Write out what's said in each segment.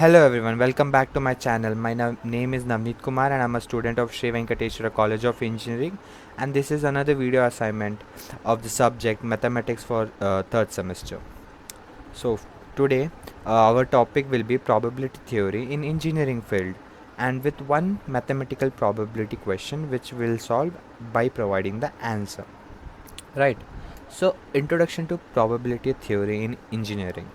Hello everyone, welcome back to my channel. My name is Navneet Kumar and I'm a student of Sri Venkateshwara College of Engineering, and this is another video assignment of the subject mathematics for third semester. So today our topic will be probability theory in engineering field, and with one mathematical probability question which we'll solve by providing the answer. Right. So introduction to probability theory in engineering.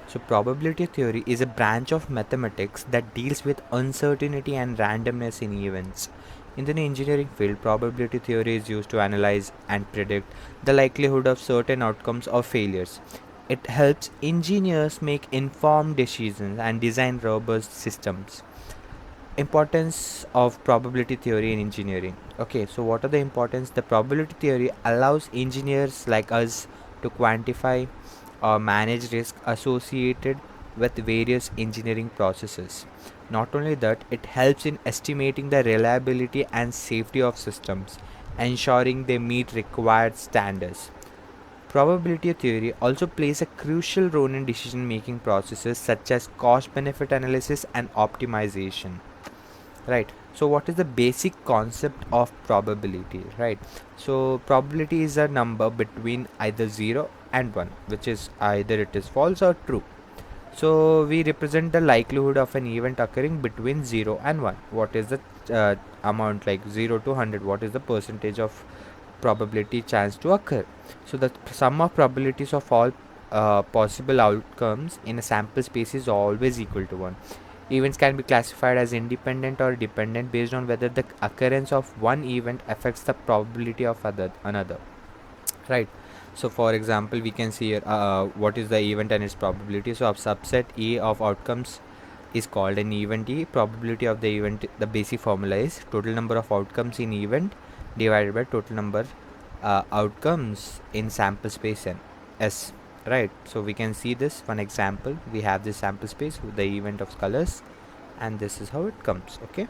So, probability theory is a branch of mathematics that deals with uncertainty and randomness in events. In the engineering field, probability theory is used to analyze and predict the likelihood of certain outcomes or failures. It helps engineers make informed decisions and design robust systems. Importance of probability theory in engineering. Okay, so what are the importance? The probability theory allows engineers like us to quantify or manage risk associated with various engineering processes. Not only that, it helps in estimating the reliability and safety of systems, ensuring they meet required standards. Probability theory also plays a crucial role in decision making processes such as cost benefit analysis and optimization. Right. So what is the basic concept of probability? Right. So probability is a number between either 0 and 1, which is either it is false or true. So we represent the likelihood of an event occurring between 0 and 1. What is the amount, like 0 to 100? What is the percentage of probability chance to occur? So the sum of probabilities of all possible outcomes in a sample space is always equal to 1. Events can be classified as independent or dependent based on whether the occurrence of one event affects the probability of another. Right. So for example, we can see here what is the event and its probability. So a subset A of outcomes is called an event E. Probability of the event, the basic formula is total number of outcomes in event divided by total number outcomes in sample space n S. Right. So we can see this one example. We have this sample space with the event of colors, and this is how it comes. Okay.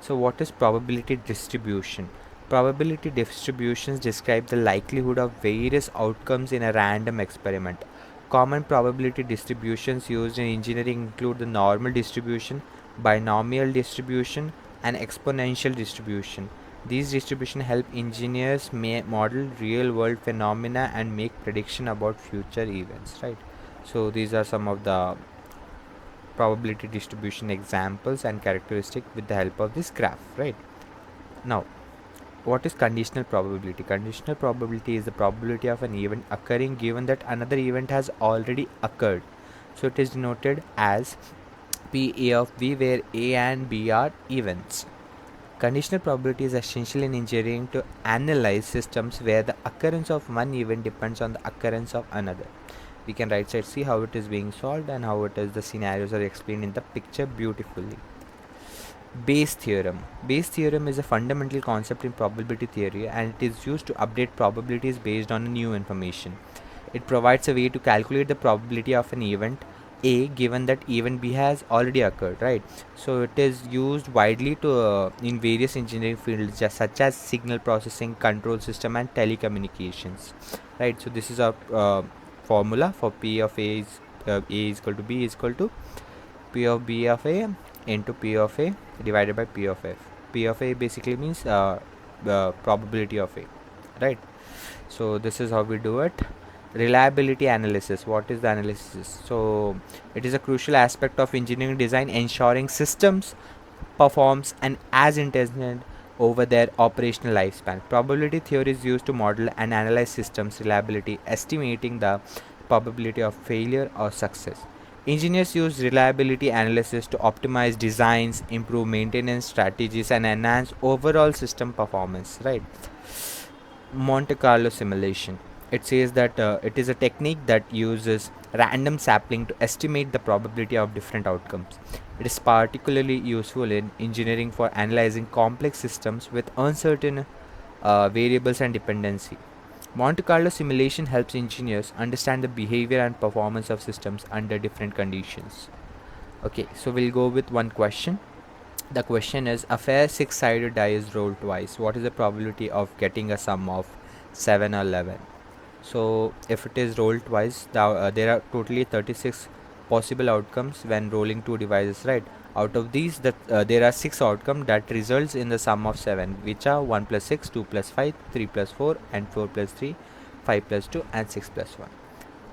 So what is probability distribution? Probability distributions describe the likelihood of various outcomes in a random experiment. Common probability distributions used in engineering include the normal distribution, binomial distribution, and exponential distribution. These distributions help engineers model real world phenomena and make prediction about future events, right? So these are some of the probability distribution examples and characteristic with the help of this graph, right? Now, what is conditional probability? Conditional probability is the probability of an event occurring given that another event has already occurred. So it is denoted as PA of B, where A and B are events. Conditional probability is essential in engineering to analyze systems where the occurrence of one event depends on the occurrence of another. We can right side see how it is being solved and how it is the scenarios are explained in the picture beautifully. Bayes theorem. Bayes theorem is a fundamental concept in probability theory, and it is used to update probabilities based on new information. It provides a way to calculate the probability of an event A given that event B has already occurred, right? So it is used widely to in various engineering fields such as signal processing, control system, and telecommunications, right? So this is a formula for P of A is equal to B is equal to P of B of A into P of A divided by P of F. P of A basically means the probability of A, right? So this is how we do it. Reliability analysis. What is the analysis? So it is a crucial aspect of engineering design, ensuring systems performs and as intended over their operational lifespan. Probability theory is used to model and analyze systems reliability, estimating the probability of failure or success. Engineers use reliability analysis to optimize designs, improve maintenance strategies, and enhance overall system performance. Right. Monte Carlo simulation. It says that it is a technique that uses random sampling to estimate the probability of different outcomes. It is particularly useful in engineering for analyzing complex systems with uncertain variables and dependency. Monte Carlo simulation helps engineers understand the behavior and performance of systems under different conditions. Okay, so we'll go with one question. The question is, a fair six-sided die is rolled twice. What is the probability of getting a sum of 7 or 11? So if it is rolled twice, there are totally 36 possible outcomes when rolling two devices, right? Out of these, there are 6 outcomes that results in the sum of 7, which are 1 plus 6, 2 plus 5, 3 plus 4, and 4 plus 3, 5 plus 2, and 6 plus 1.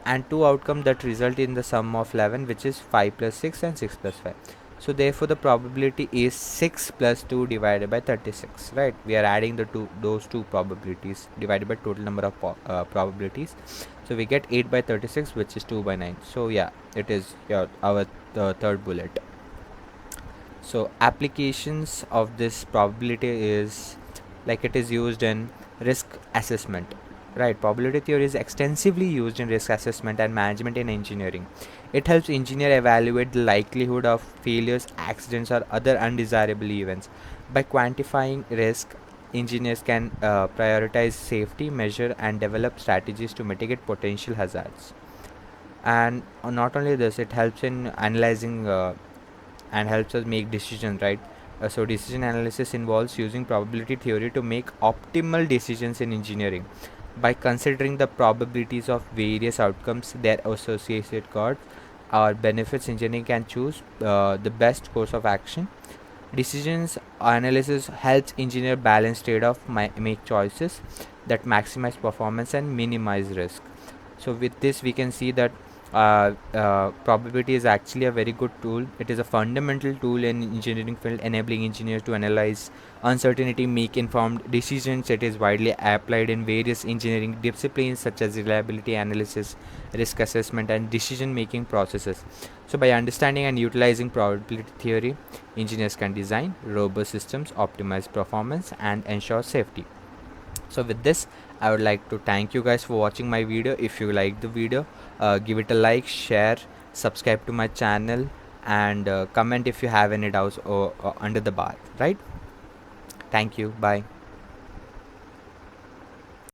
And 2 outcomes that result in the sum of 11, which is 5 plus 6 and 6 plus 5. So therefore the probability is 6 plus 2 divided by 36, right? We are adding those two probabilities divided by total number of probabilities. So we get 8 by 36, which is 2 by 9. So yeah, it is our third bullet. So applications of this probability is like it is used in risk assessment, right? Probability theory is extensively used in risk assessment and management in engineering. It helps engineer evaluate the likelihood of failures, accidents, or other undesirable events. By quantifying risk, engineers can prioritize safety, measure, and develop strategies to mitigate potential hazards. And not only this, it helps in analyzing and helps us make decisions, right? So decision analysis involves using probability theory to make optimal decisions in engineering. By considering the probabilities of various outcomes, their associated costs or benefits, engineering can choose the best course of action. Decisions analysis helps engineer balance trade-off, make choices that maximize performance and minimize risk. So with this we can see that probability is actually a very good tool. It is a fundamental tool in engineering field, enabling engineers to analyze uncertainty, make informed decisions. It is widely applied in various engineering disciplines such as reliability analysis, risk assessment, and decision making processes. So by understanding and utilizing probability theory, engineers can design robust systems, optimize performance, and ensure safety. So with this, I would like to thank you guys for watching my video. If you like the video, give it a like, share, subscribe to my channel, and comment if you have any doubts or under the bar, right? Thank you. Bye.